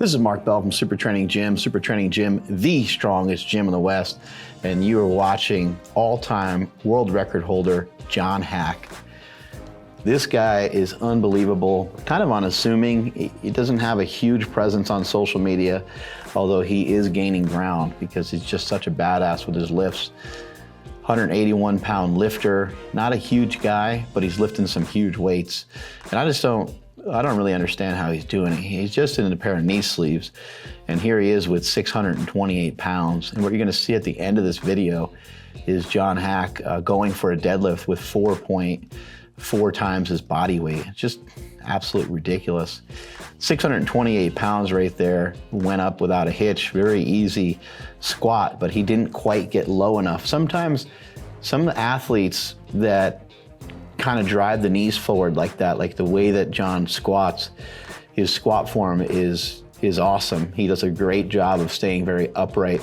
This is Mark Bell from SuperTraining Gym. SuperTraining Gym, the strongest gym in the West. And you are watching all-time world record holder, John Haack. This guy is unbelievable, kind of unassuming. He doesn't have a huge presence on social media, although he is gaining ground because he's just such a badass with his lifts. 181-pound lifter, not a huge guy, but he's lifting some huge weights. And I don't really understand how he's doing it. He's just in a pair of knee sleeves. And here he is with 628 pounds. And what you're gonna see at the end of this video is John Haack going for a deadlift with 4.4 times his body weight. It's just absolutely ridiculous. 628 pounds right there, went up without a hitch, very easy squat, but he didn't quite get low enough. Sometimes some of the athletes that kind of drive the knees forward like that, like the way that John squats, his squat form is awesome. He does a great job of staying very upright.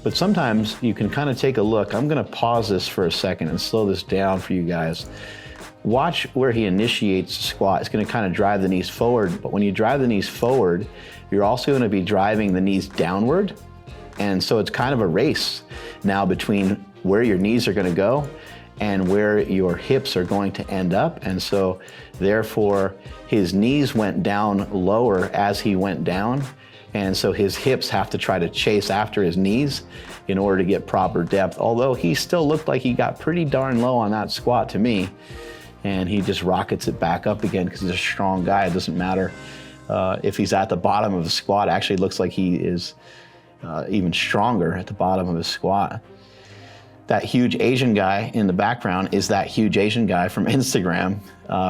But sometimes you can kind of take a look. I'm gonna pause this for a second and slow this down for you guys. Watch where he initiates the squat. It's gonna kind of drive the knees forward, but when you drive the knees forward, you're also gonna be driving the knees downward. And so it's kind of a race now between where your knees are gonna go and where your hips are going to end up. And so therefore his knees went down lower as he went down. And so his hips have to try to chase after his knees in order to get proper depth. Although he still looked like he got pretty darn low on that squat to me. And he just rockets it back up again because he's a strong guy. It doesn't matter if he's at the bottom of the squat. It actually looks like he is even stronger at the bottom of his squat. That huge Asian guy in the background is that huge Asian guy from Instagram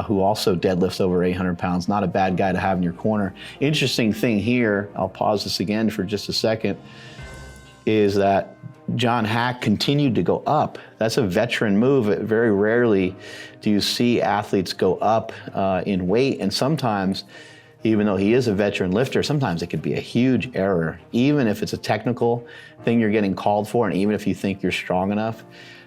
who also deadlifts over 800 pounds. Not a bad guy to have in your corner. Interesting thing here, I'll pause this again for just a second, is that John Haack continued to go up. That's a veteran move. Very rarely do you see athletes go up in weight, and sometimes, even though he is a veteran lifter, sometimes it could be a huge error. Even if it's a technical thing you're getting called for, and even if you think you're strong enough,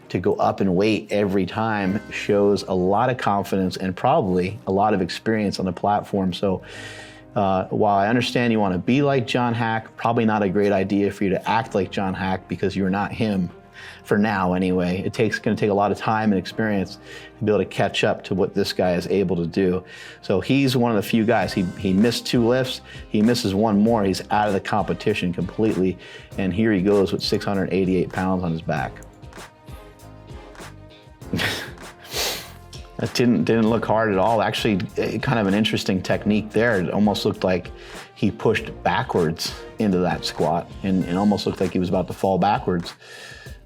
to go up in weight every time shows a lot of confidence and probably a lot of experience on the platform. So while I understand you want to be like John Haack, probably not a great idea for you to act like John Haack because you're not him. For now anyway. It's going to take a lot of time and experience to be able to catch up to what this guy is able to do. So he's one of the few guys. He missed 2 lifts, he misses 1 more, he's out of the competition completely. And here he goes with 688 pounds on his back. That didn't look hard at all. Actually, kind of an interesting technique there. It almost looked like he pushed backwards into that squat and almost looked like he was about to fall backwards.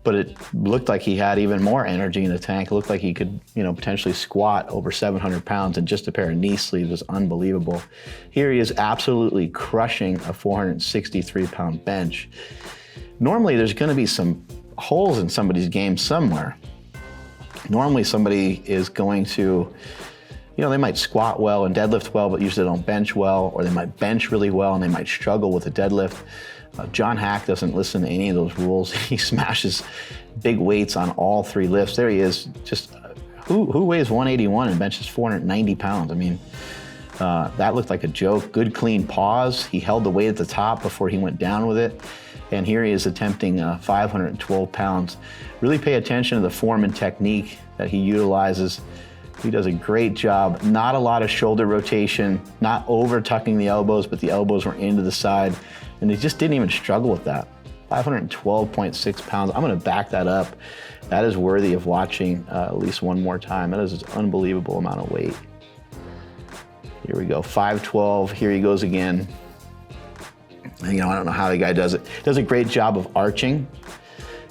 But it looked like he had even more energy in the tank. It looked like he could, potentially squat over 700 pounds in just a pair of knee sleeves. It was unbelievable. Here he is absolutely crushing a 463-pound bench. Normally, there's gonna be some holes in somebody's game somewhere. Normally, somebody is going to, they might squat well and deadlift well, but usually don't bench well, or they might bench really well and they might struggle with a deadlift. John Haack doesn't listen to any of those rules. He smashes big weights on all 3 lifts. There he is, just, who weighs 181 and benches 490 pounds? I mean, that looked like a joke. Good clean pause. He held the weight at the top before he went down with it. And here he is attempting 512 pounds. Really pay attention to the form and technique that he utilizes. He does a great job. Not a lot of shoulder rotation, not over tucking the elbows, but the elbows were into the side. And he just didn't even struggle with that. 512.6 pounds. I'm gonna back that up. That is worthy of watching at least 1 more time. That is an unbelievable amount of weight. Here we go, 512, here he goes again. I don't know how the guy does it. Does a great job of arching.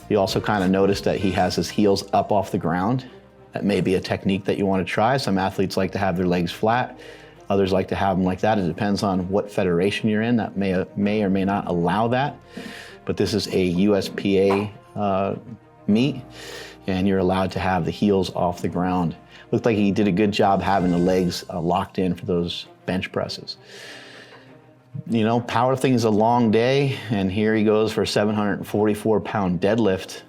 You also kind of notice that he has his heels up off the ground. That may be a technique that you want to try. Some athletes like to have their legs flat. Others like to have them like that. It depends on what federation you're in. That may or may not allow that. But this is a USPA meet, and you're allowed to have the heels off the ground. Looked like he did a good job having the legs locked in for those bench presses. Powerlifting is a long day, and here he goes for a 744-pound deadlift.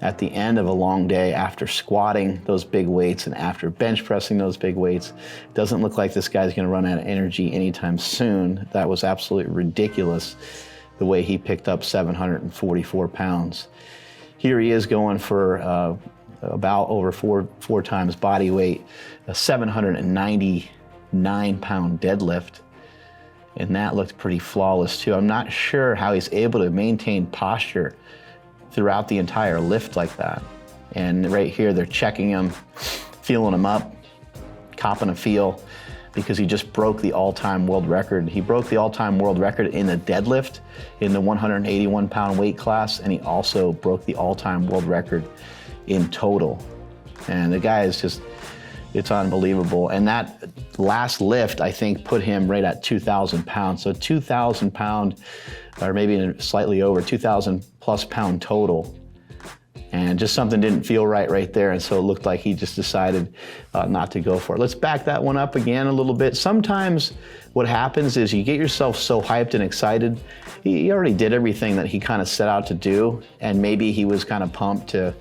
at the end of a long day, after squatting those big weights and after bench pressing those big weights. Doesn't look like this guy's gonna run out of energy anytime soon. That was absolutely ridiculous, the way he picked up 744 pounds. Here he is going for about over four times body weight, a 799-pound deadlift. And that looked pretty flawless too. I'm not sure how he's able to maintain posture throughout the entire lift like that. And right here, they're checking him, feeling him up, copping a feel, because he just broke the all-time world record. He broke the all-time world record in the deadlift in the 181-pound weight class, and he also broke the all-time world record in total. And the guy is just, it's unbelievable. And that last lift, I think, put him right at 2,000 pounds. So 2,000 pound, or maybe slightly over 2,000 plus pound total. And just something didn't feel right there. And so it looked like he just decided not to go for it. Let's back that one up again a little bit. Sometimes what happens is you get yourself so hyped and excited. He already did everything that he kind of set out to do. And maybe he was kind of pumped to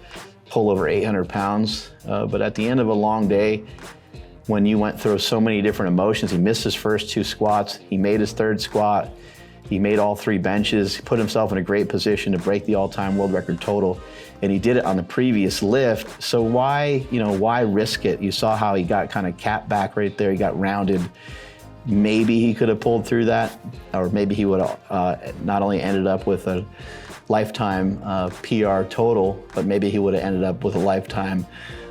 pull over 800 pounds. But at the end of a long day, when you went through so many different emotions, he missed his first 2 squats, he made his 3rd squat, he made all 3 benches, he put himself in a great position to break the all-time world record total, and he did it on the previous lift. So why risk it? You saw how he got kind of capped back right there, he got rounded. Maybe he could have pulled through that, or maybe he would have not only ended up with a lifetime PR total, but maybe he would have ended up with a lifetime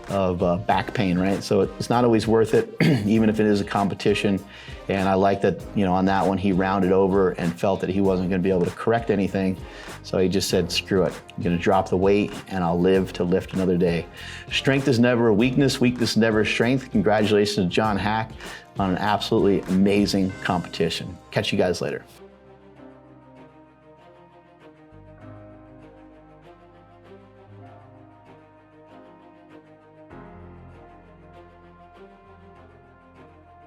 of back pain, right? So it's not always worth it, even if it is a competition. And I like that, on that one, he rounded over and felt that he wasn't gonna be able to correct anything. So he just said, screw it. I'm gonna drop the weight and I'll live to lift another day. Strength is never a weakness. Weakness is never strength. Congratulations to John Haack on an absolutely amazing competition. Catch you guys later.